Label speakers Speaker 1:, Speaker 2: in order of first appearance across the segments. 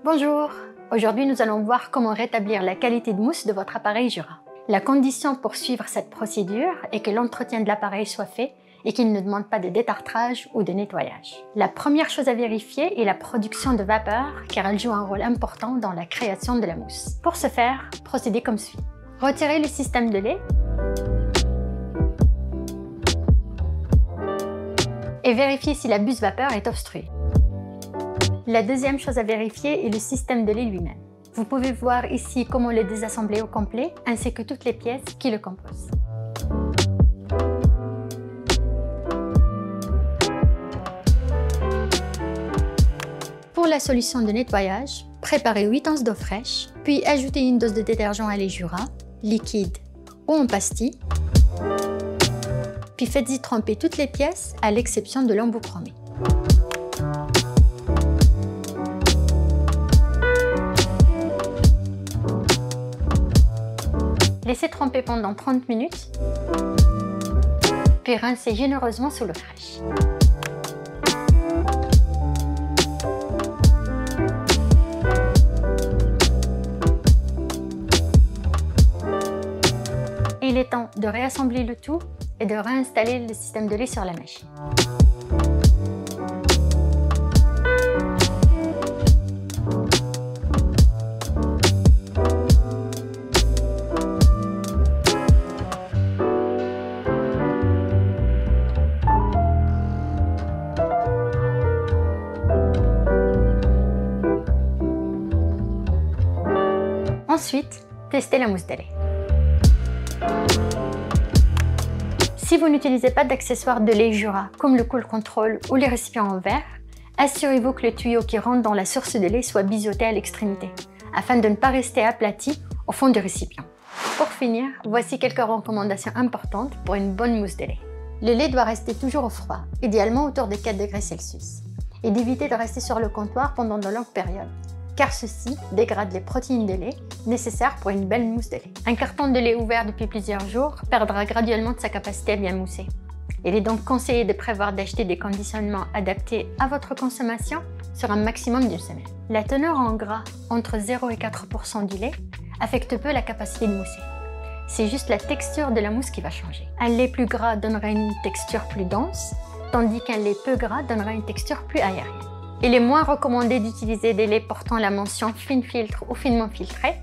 Speaker 1: Bonjour! Aujourd'hui, nous allons voir comment rétablir la qualité de mousse de votre appareil Jura. La condition pour suivre cette procédure est que l'entretien de l'appareil soit fait et qu'il ne demande pas de détartrage ou de nettoyage. La première chose à vérifier est la production de vapeur car elle joue un rôle important dans la création de la mousse. Pour ce faire, procédez comme suit. Retirez le système de lait et vérifiez si la buse vapeur est obstruée. La deuxième chose à vérifier est le système de lait lui-même. Vous pouvez voir ici comment le désassembler au complet ainsi que toutes les pièces qui le composent. Pour la solution de nettoyage, préparez 8 onces d'eau fraîche, puis ajoutez une dose de détergent à lait Jura, liquide ou en pastille, puis faites-y tremper toutes les pièces à l'exception de l'embout chromé. Laissez tremper pendant 30 minutes, puis rincez généreusement sous l'eau fraîche. Il est temps de réassembler le tout et de réinstaller le système de lait sur la machine. Ensuite, testez la mousse de lait. Si vous n'utilisez pas d'accessoires de lait Jura comme le Cool Control ou les récipients en verre, assurez-vous que le tuyau qui rentre dans la source de lait soit biseauté à l'extrémité, afin de ne pas rester aplati au fond du récipient. Pour finir, voici quelques recommandations importantes pour une bonne mousse de lait. Le lait doit rester toujours au froid, idéalement autour de 4 degrés Celsius, et d'éviter de rester sur le comptoir pendant de longues périodes, car ceci dégrade les protéines de lait nécessaires pour une belle mousse de lait. Un carton de lait ouvert depuis plusieurs jours perdra graduellement de sa capacité à bien mousser. Il est donc conseillé de prévoir d'acheter des conditionnements adaptés à votre consommation sur un maximum d'une semaine. La teneur en gras entre 0 et 4% du lait affecte peu la capacité de mousser. C'est juste la texture de la mousse qui va changer. Un lait plus gras donnera une texture plus dense, tandis qu'un lait peu gras donnera une texture plus aérienne. Il est moins recommandé d'utiliser des laits portant la mention fine filtre ou finement filtré,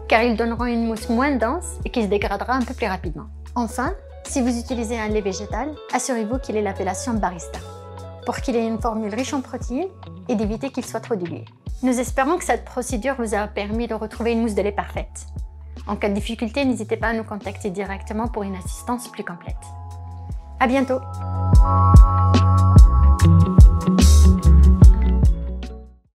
Speaker 1: car ils donneront une mousse moins dense et qui se dégradera un peu plus rapidement. Enfin, si vous utilisez un lait végétal, assurez-vous qu'il ait l'appellation Barista, pour qu'il ait une formule riche en protéines et d'éviter qu'il soit trop dilué. Nous espérons que cette procédure vous a permis de retrouver une mousse de lait parfaite. En cas de difficulté, n'hésitez pas à nous contacter directement pour une assistance plus complète. À bientôt!